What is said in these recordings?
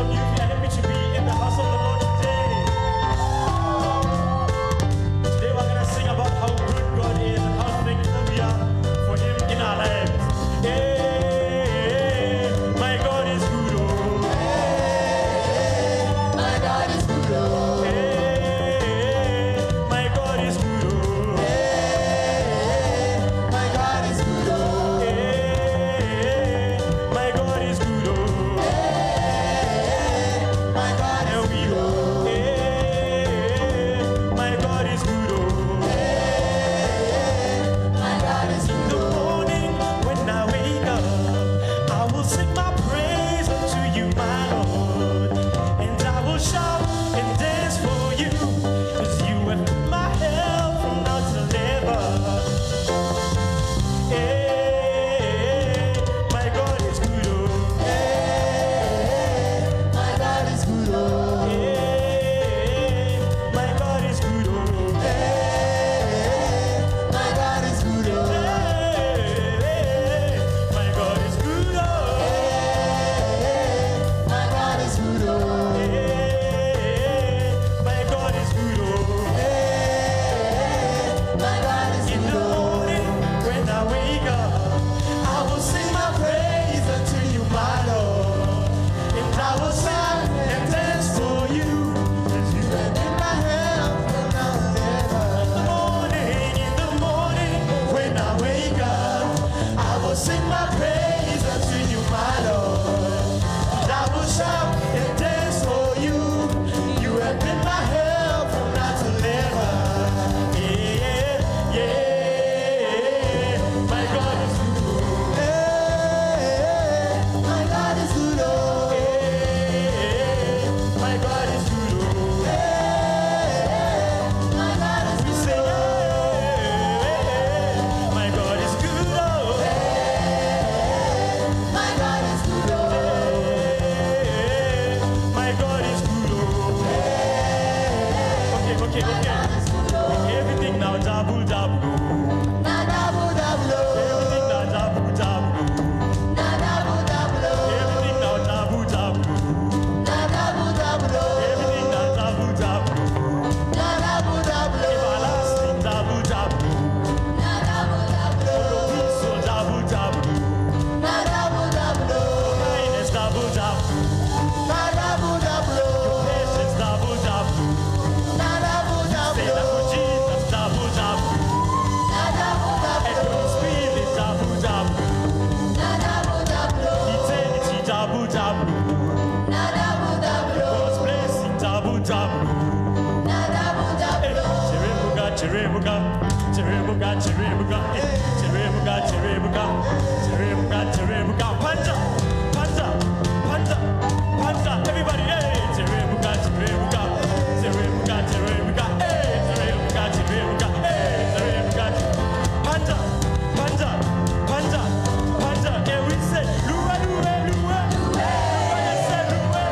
of you are happy to be in the house of the Lord today. Today we're gonna sing about how good God is and how thankful we are for Him in our lives. Hey, my God is good. Oh. My God is good. Oh. Hey, my God is good. Oh. My God is good. Oh. Hey, my God is good. Oh. My God is good. Oh. Hey, my God is good. Oh. My God is In the morning when I wake up, I will sing my praise unto you, my Lord. And I will shout and dance for you, 'cause you have been my help from now till ever. Hey, my God is good. Oh. My God is good. Oh. Hey, my God is good. Oh. My God is good. Oh. Hey, my God is good. Oh. My God is good. Oh. Hey, my God is good. Oh. My God is In good. the Oh. morning when I wake up, I will sing my praise unto you, my Lord. And I will shout and dance for you, 'cause you have been my help from now till ever. In the morning when I wake up, I will sing my praise unto you, my Lord. And I will shout and dance for you. You have been my help from now till ever. Yeah, yeah. My God is good. My God is good. Oh. Yeah, my God is good. My God is We good. say, yeah, my God is good. My God is good. Oh. My God is good. Okay. Everything now double. Na double double. Everything now double. Na double double. Everything now double. Na double double. Everything now double. Na double double. Everlasting double. Na double double. Peace so double. Na double double. Kindness double. Na double double. Patience double. Na double Say that double. for Jesus double. Na double And double. Holy Spirit double. Na double double. Eternity double. Na double double. God's blessing double. Na double double. Cherebuga. Panja. Everybody, hey, Cherebuga. Hey, Cherebuga. Hey, Cherebuga. Panja. And we say, Lua. Yes, say, Lua.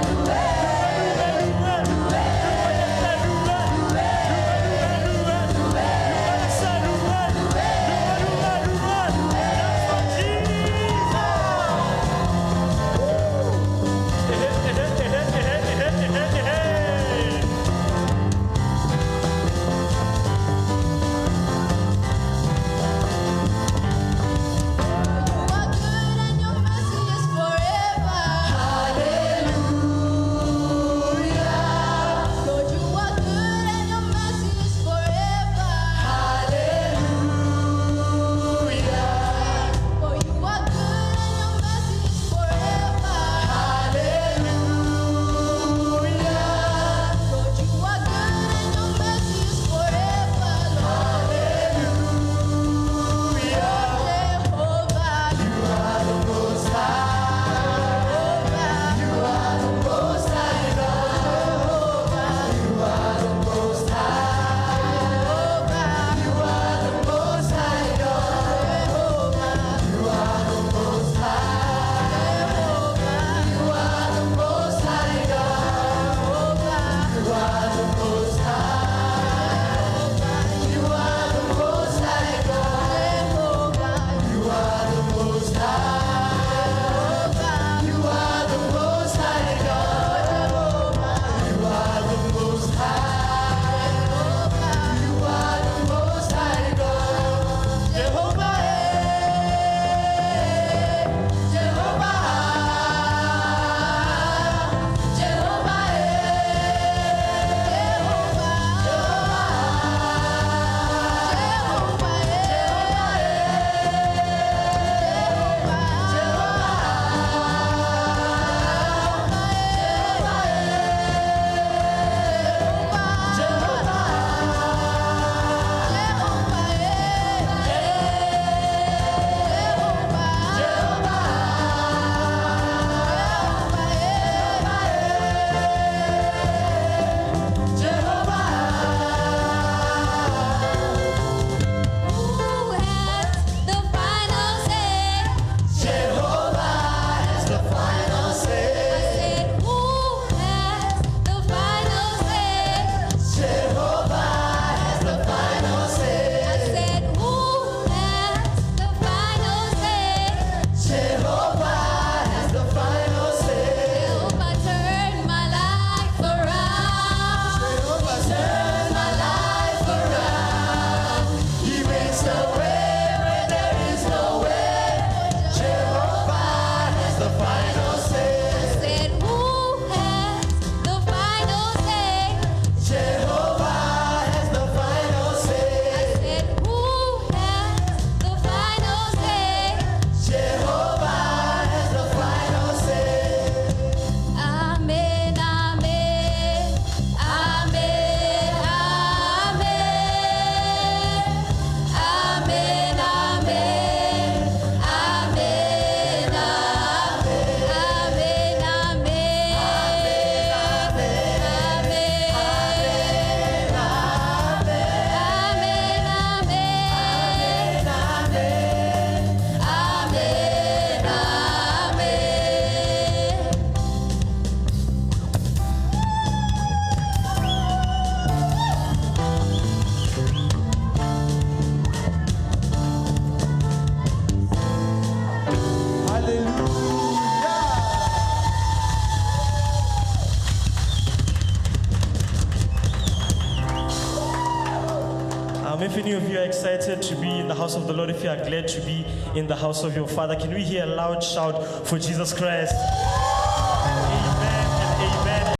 That's for Jesus. If any of you are excited to be in the house of the Lord, if you are glad to be in the house of your Father, can we hear a loud shout for Jesus Christ?